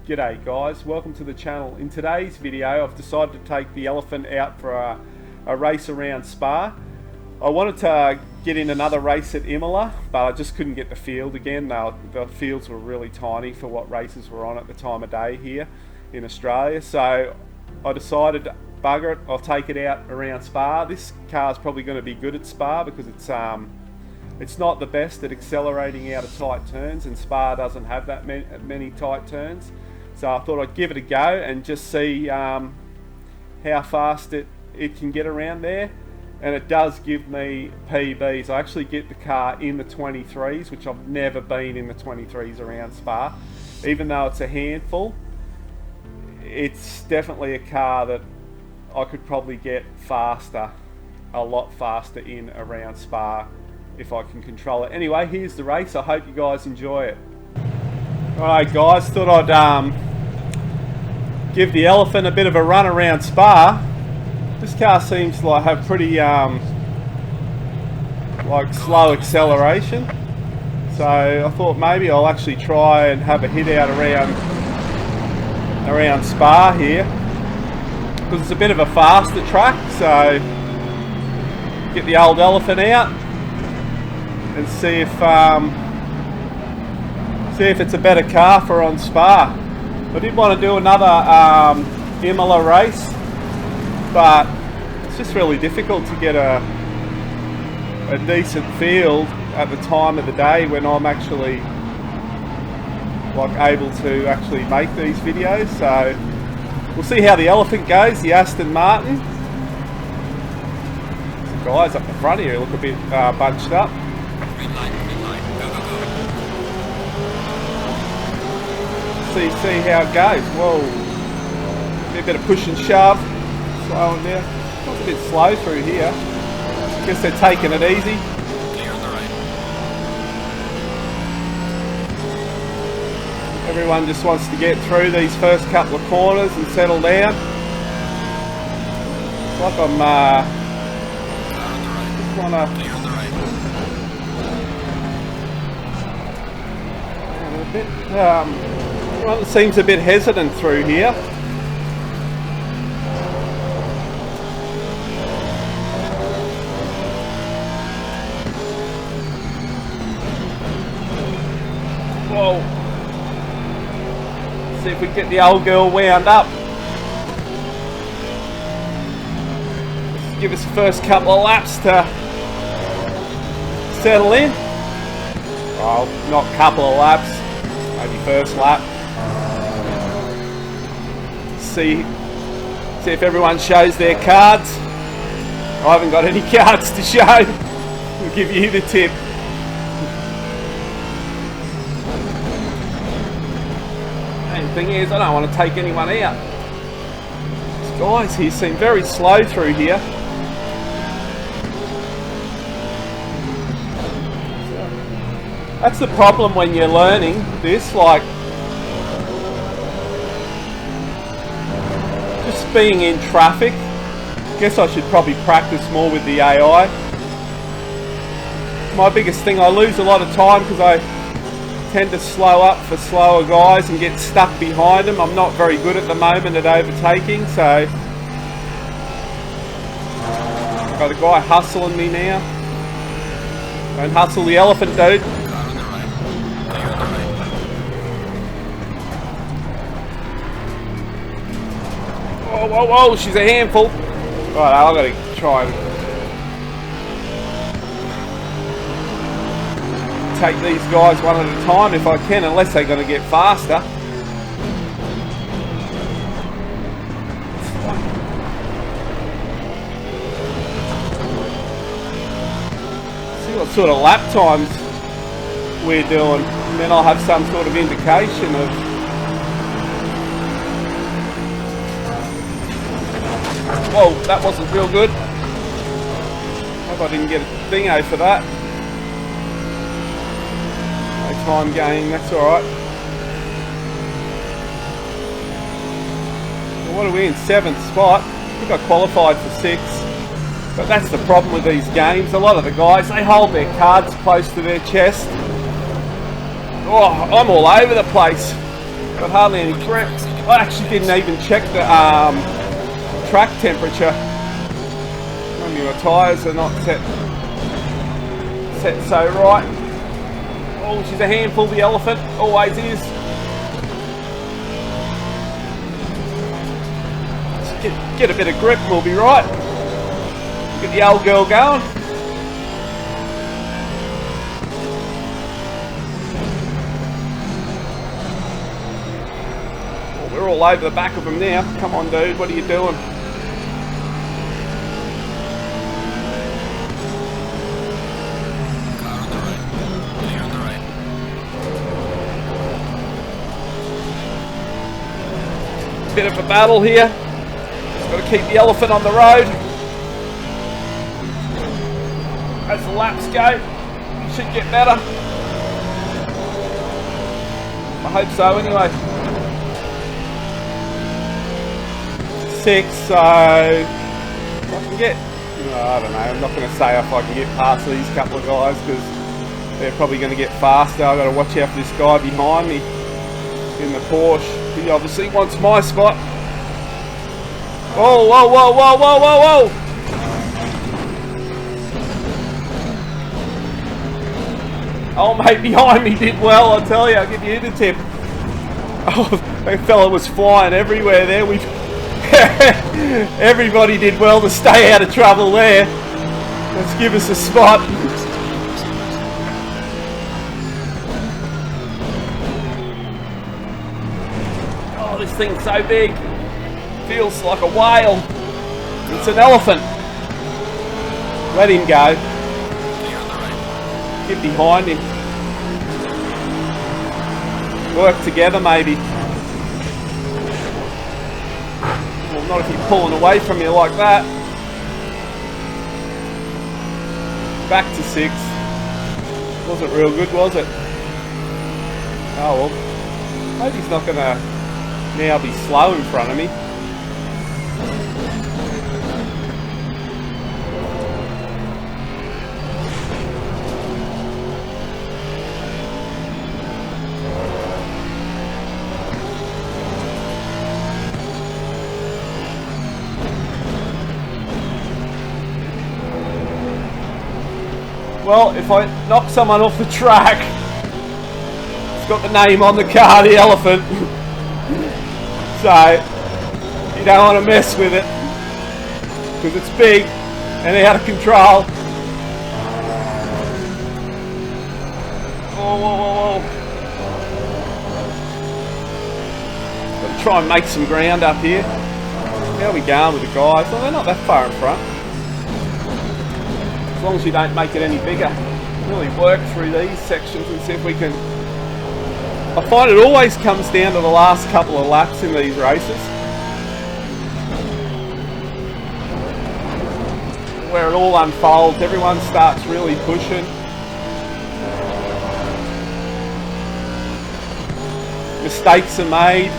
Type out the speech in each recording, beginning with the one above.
G'day guys, welcome to the channel. In today's video I've decided to take the Elephant out for a race around Spa. I wanted to get in another race at Imola, but I just couldn't get the field again. The fields were really tiny for what races were on at the time of day here in Australia. So I decided, bugger it, I'll take it out around Spa. This car's probably going to be good at Spa because it's not the best at accelerating out of tight turns, and Spa doesn't have that many tight turns. So I thought I'd give it a go and just see how fast it can get around there. And it does give me PBs. I actually get the car in the 23s, which I've never been in the 23s around Spa. Even though it's a handful, it's definitely a car that I could probably get faster, a lot faster in around Spa if I can control it. Anyway, here's the race. I hope you guys enjoy it. Alright guys, thought I'd give the Elephant a bit of a run around Spa. This car seems to have pretty like slow acceleration, so I thought maybe I'll actually try and have a hit out around Spa here, because it's a bit of a faster track. So get the old Elephant out and see if it's a better car for on Spa. I did want to do another Imola race, but it's just really difficult to get a decent field at the time of the day when I'm actually able to actually make these videos. So we'll see how the Elephant goes, the Aston Martin. The guys up the front here look a bit bunched up. Green light, go, go, go. See how it goes. Whoa, a bit of push and shove, slowing down. It's a bit slow through here. Guess they're taking it easy. Clear on the right. Everyone just wants to get through these first couple of corners and settle down. It's like I'm just wanna Clear on the right. a bit. Everyone seems a bit hesitant through here. Whoa. See if we can get the old girl wound up. Let's give us the first couple of laps to settle in. Well, not a couple of laps, maybe first lap. See if everyone shows their cards. I haven't got any cards to show. I'll give you the tip. And the thing is, I don't want to take anyone out. These guys here seem very slow through here. That's the problem when you're learning this, just being in traffic. Guess I should probably practice more with the AI. My biggest thing, I lose a lot of time because I tend to slow up for slower guys and get stuck behind them. I'm not very good at the moment at overtaking, so I've got a guy hustling me now. Don't hustle the Elephant, dude. Car on the right. Clear on the right. Whoa, whoa, whoa, she's a handful. Right, I've got to try and take these guys one at a time if I can, unless they're going to get faster. See what sort of lap times we're doing, and then I'll have some sort of indication of. Whoa, that wasn't real good. Hope I didn't get a dingo for that. No time gain, that's alright. Well, what are we in? 7th spot. I think I qualified for 6th. But that's the problem with these games. A lot of the guys, they hold their cards close to their chest. Oh, I'm all over the place. Got hardly any grip. I actually didn't even check the track temperature. Maybe my tyres are not set so right. Oh, she's a handful, the elephant. Always is. Just get a bit of grip and we'll be right. Get the old girl going. Oh, we're all over the back of them now. Come on, dude. What are you doing? Bit of a battle here. Just got to keep the elephant on the road. As the laps go, it should get better. I hope so anyway. 6, so if I can get, I don't know, I'm not going to say if I can get past these couple of guys because they're probably going to get faster. I've got to watch out for this guy behind me in the Porsche. He obviously wants my spot. Whoa, whoa, whoa, whoa, whoa, whoa, whoa! Oh, mate, behind me did well, I tell you. I'll give you the tip. Oh, that fella was flying everywhere there. Everybody did well to stay out of trouble there. Let's give us a spot. Oh, this thing's so big. Feels like a whale. It's an elephant. Let him go. Get behind him. Work together, maybe. Well, not if you're pulling away from you like that. Back to 6. Wasn't real good, was it? Oh well. Maybe he's not going to now be slow in front of me. Well, if I knock someone off the track, it's got the name on the car, the elephant. So, you don't want to mess with it, because it's big and out of control. Whoa, whoa, whoa, whoa. Got to try and make some ground up here. How are we going with the guys? Well, they're not that far in front. As long as you don't make it any bigger. Really work through these sections and see if we can... I find it always comes down to the last couple of laps in these races, where it all unfolds, everyone starts really pushing. Mistakes are made.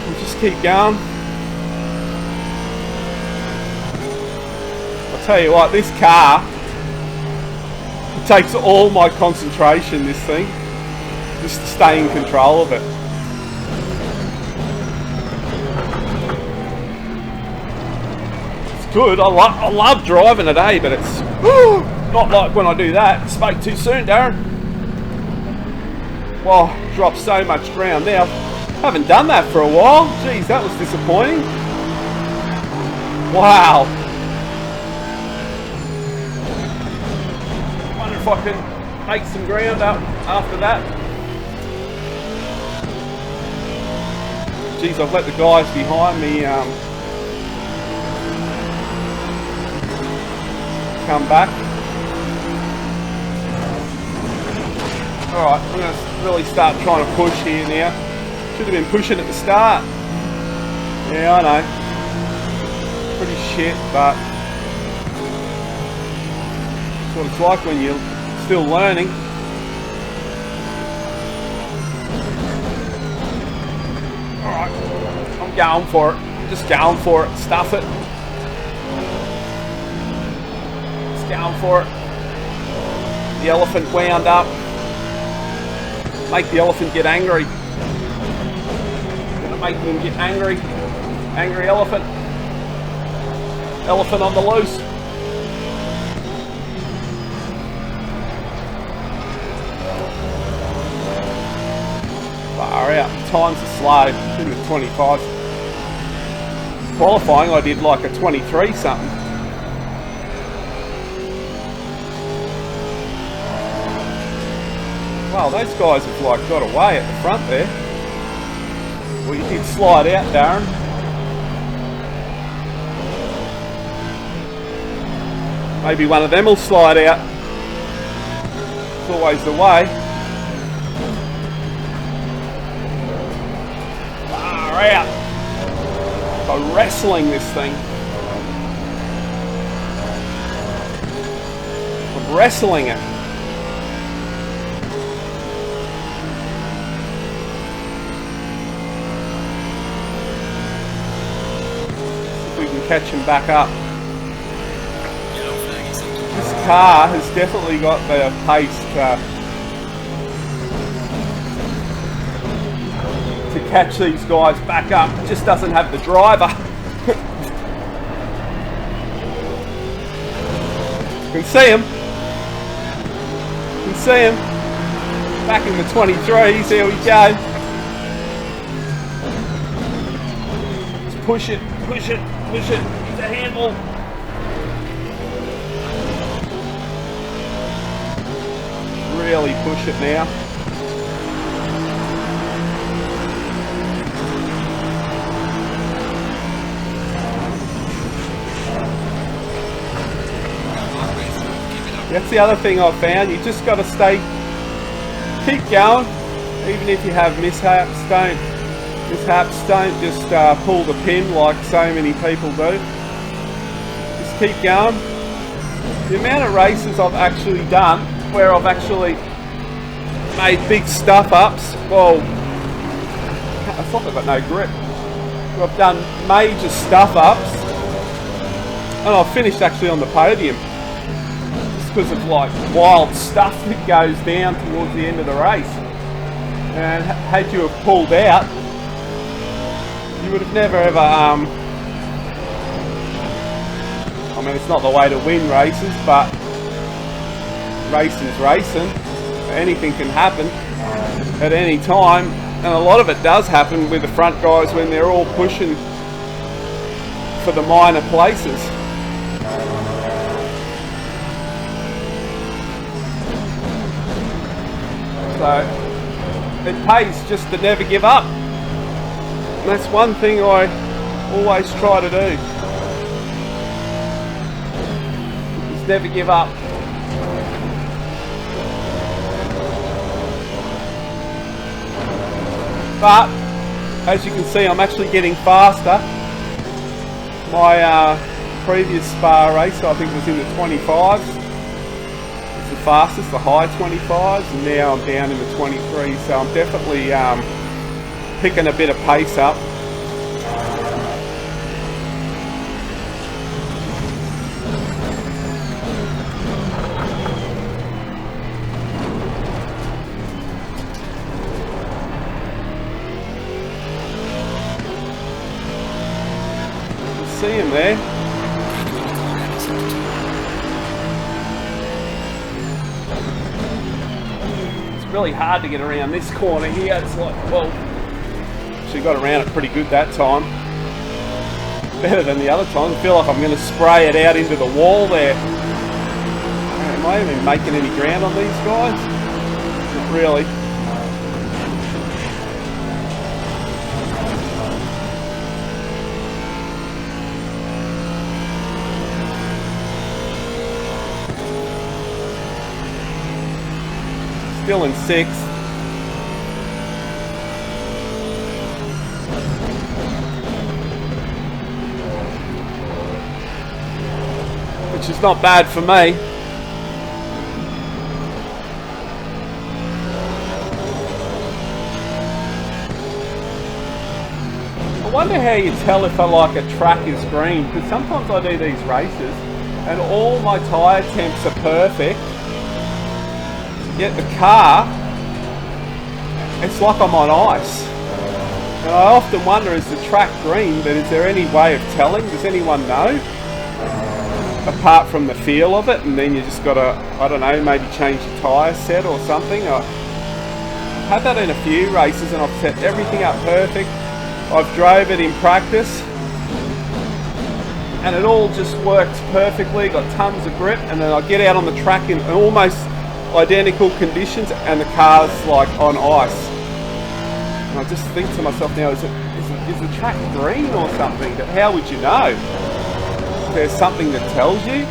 We'll just keep going. I'll tell you what, this car, it takes all my concentration, this thing, just to stay in control of it. It's good, I love driving it, but it's not like when I do that. Spoke too soon, Darren. Well, dropped so much ground now. Haven't done that for a while. Geez, that was disappointing. Wow. Wonder if I can make some ground up after that. Geez, I've let the guys behind me come back. Alright, I'm going to really start trying to push here now. Should have been pushing at the start. Yeah, I know. Pretty shit, but that's what it's like when you're still learning. Alright, I'm going for it. I'm just going for it. Stuff it. Just going for it. The elephant wound up. make the elephant get angry. Gonna make him get angry. Angry elephant. Elephant on the loose. Far out. Times are slow. In the 25. Qualifying, I did like a 23 something. Wow, those guys have like got away at the front there. Well, you did slide out, Darren. Maybe one of them will slide out. It's always the way. Far out. By wrestling this thing. I'm wrestling it. We can catch him back up. This car has definitely got the pace to catch these guys back up. It just doesn't have the driver. You can see him. You can see him. Back in the 23s. Here we go. Let's push it, push it, push it. Use a handle. Really push it now. That's the other thing I've found. You just got to keep going, even if you have mishaps. Don't just pull the pin like so many people do. Just keep going. The amount of races I've actually done where I've actually made big stuff ups. Well, I thought I've got no grip. I've done major stuff ups, and I've finished actually on the podium just because of like wild stuff that goes down towards the end of the race. And had you have pulled out, you would have never ever. I mean, it's not the way to win races, but racing's racing. Anything can happen at any time, and a lot of it does happen with the front guys when they're all pushing for the minor places. So it pays just to never give up, and that's one thing I always try to do, is never give up. But as you can see, I'm actually getting faster. My previous Spa race, I think, was in the 25s. It's the fastest, the high 25s, and now I'm down in the 23s. So I'm definitely picking a bit of pace up. See him there. It's really hard to get around this corner here. It's like, well, she got around it pretty good that time. Better than the other times. I feel like I'm going to spray it out into the wall there. Am I even making any ground on these guys? Not really. Still in 6th. Which is not bad for me. I wonder how you tell if a track is green, because sometimes I do these races and all my tyre temps are perfect. Yet the car it's like I'm on ice. And I often wonder, is the track green, but is there any way of telling? Does anyone know? Apart from the feel of it, and then you just gotta, I don't know, maybe change your tyre set or something. I've had that in a few races and I've set everything up perfect. I've drove it in practice and it all just works perfectly, got tons of grip, and then I get out on the track in almost identical conditions and the car's like on ice. And I just think to myself now, is the track green or something? But how would you know? Is there something that tells you?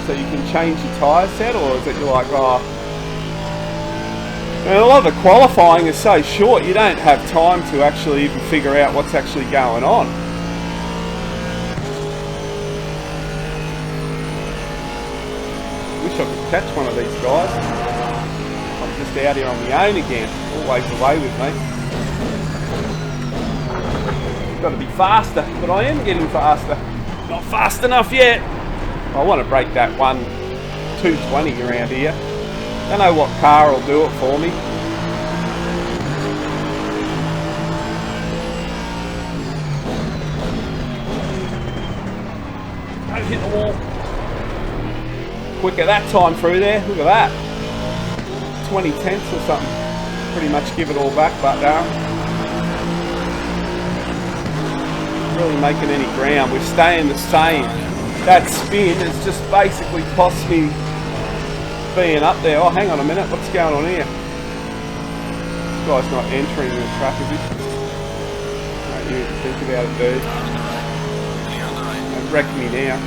So you can change your tyre set, or is it you're like, oh... And a lot of the qualifying is so short, you don't have time to actually even figure out what's actually going on. Wish I could catch one of these guys. I'm just out here on my own again, always away with me. Got to be faster, but I am getting faster. Not fast enough yet. I want to break that 220 around here. Don't know what car will do it for me. Don't hit the wall. Quicker that time through there. Look at that. 20 tenths or something. Pretty much give it all back, but really making any ground. We're staying the same. That spin has just basically cost me being up there. Oh, hang on a minute. What's going on here? This guy's not entering the track, is he? No, you think about it, dude. Don't wreck me now.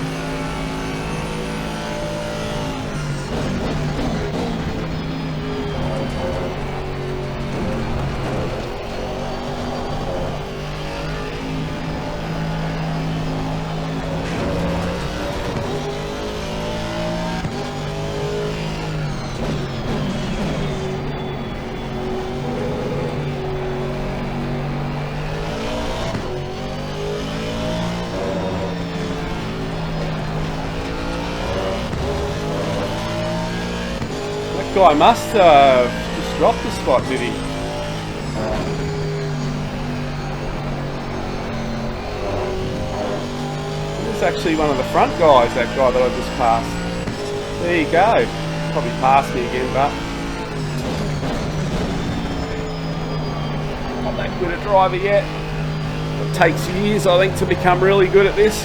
Guy must have just dropped the spot, did he? This is actually one of the front guys, that guy that I just passed. There you go. Probably passed me again, but not that good a driver yet. It takes years, I think, to become really good at this.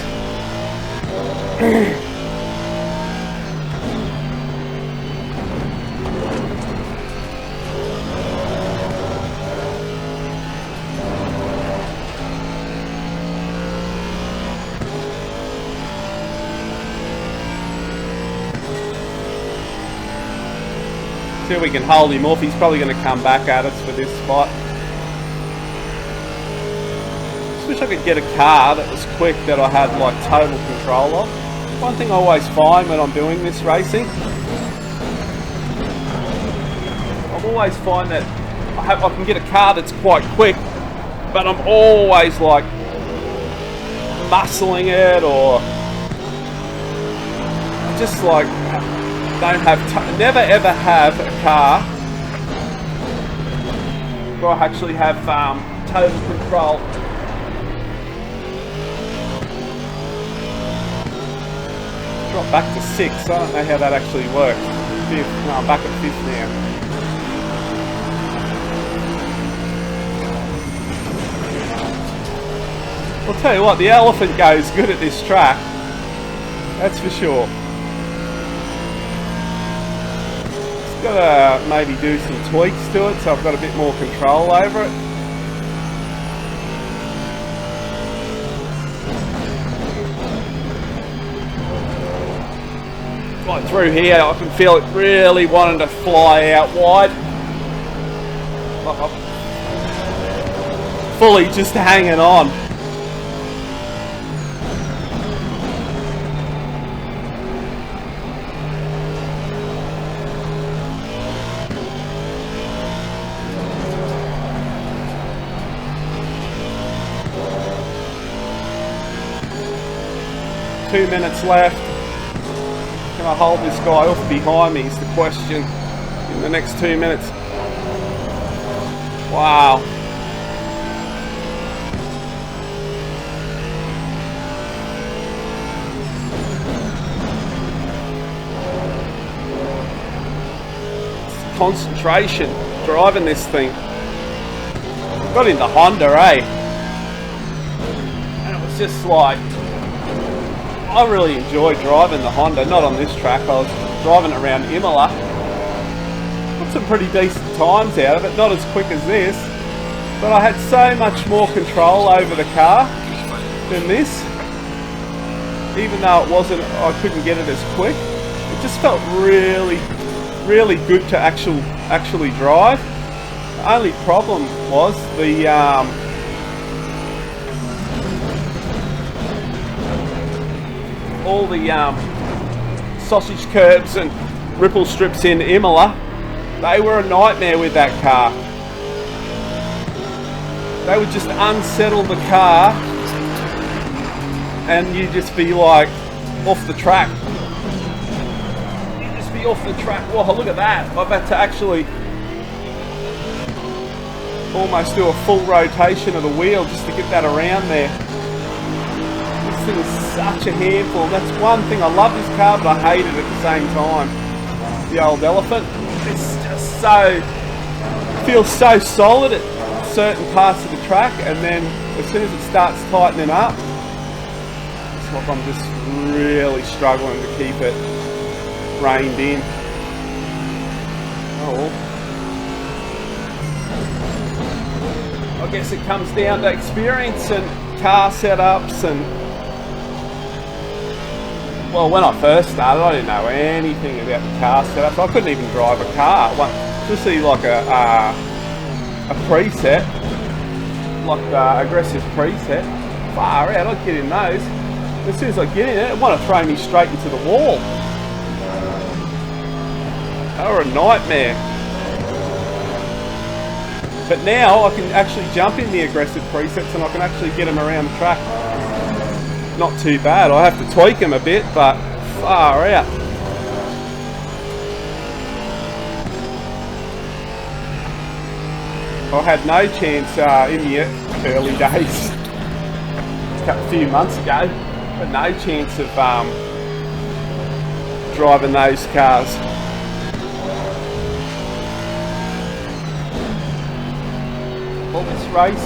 See if we can hold him off. He's probably going to come back at us for this spot. Just wish I could get a car that was quick, that I had like total control of. One thing I always find when I'm doing this racing, I always find that I can get a car that's quite quick, but I'm always like muscling it, or just like don't have never ever have a car where I actually have total control. Drop back to 6. I don't know how that actually works. 5th. No, I'm back at 5th now. I'll tell you what, the Elephant goes good at this track. That's for sure. Got to maybe do some tweaks to it so I've got a bit more control over it. Right through here I can feel it really wanting to fly out wide. I'm fully just hanging on. Two minutes left. Can I hold this guy off behind me is the question in the next 2 minutes. Wow. Concentration driving this thing. Got into Honda, eh? And it was just like, I really enjoyed driving the Honda, not on this track. I was driving it around Imola. Got some pretty decent times out of it, not as quick as this, but I had so much more control over the car than this. Even though it wasn't, I couldn't get it as quick. It just felt really good to actually drive. The only problem was the all the sausage curbs and ripple strips in Imola. They were a nightmare with that car. They would just unsettle the car and you'd just be like off the track. Off the track. Whoa, look at that. I've had to actually almost do a full rotation of the wheel just to get that around there. This thing is such a handful. That's one thing. I love this car, but I hate it at the same time. The old Elephant. It's just so, feels so solid at certain parts of the track, and then as soon as it starts tightening up, it's like I'm just really struggling to keep it reined in. Oh well. I guess it comes down to experience and car setups and... Well, when I first started, I didn't know anything about the car setups. I couldn't even drive a car. Just see like a preset, like the aggressive preset. Far out, I'd get in those. As soon as I get in it want to throw me straight into the wall. They were a nightmare. But now I can actually jump in the aggressive presets and I can actually get them around the track. Not too bad. I have to tweak them a bit, but far out. I had no chance in the early days, a few months ago, but no chance of driving those cars. Well, this race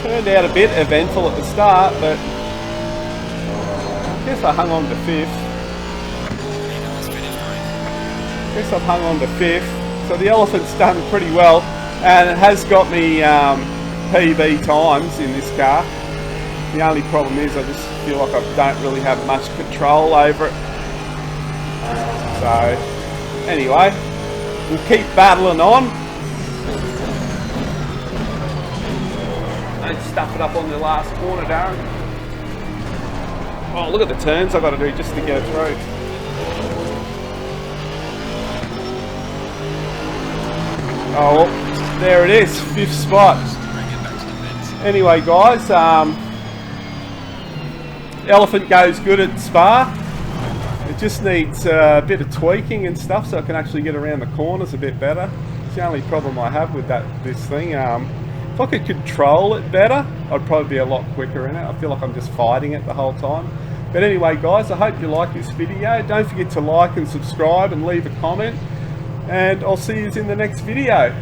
turned out a bit eventful at the start, but I guess I hung on to 5th. Guess I've hung on to 5th. So the Elephant's done pretty well, and it has got me PB times in this car. The only problem is I just feel like I don't really have much control over it. So anyway, we'll keep battling on. Don't stuff it up on the last corner, Darren. Oh, look at the turns I've got to do just to get it through. Oh, well, there it is, 5th spot. Anyway, guys, Elephant goes good at Spa. It just needs a bit of tweaking and stuff so I can actually get around the corners a bit better. It's the only problem I have with this thing. If I could control it better, I'd probably be a lot quicker in it. I feel like I'm just fighting it the whole time. But anyway, guys, I hope you like this video. Don't forget to like and subscribe and leave a comment. And I'll see you in the next video.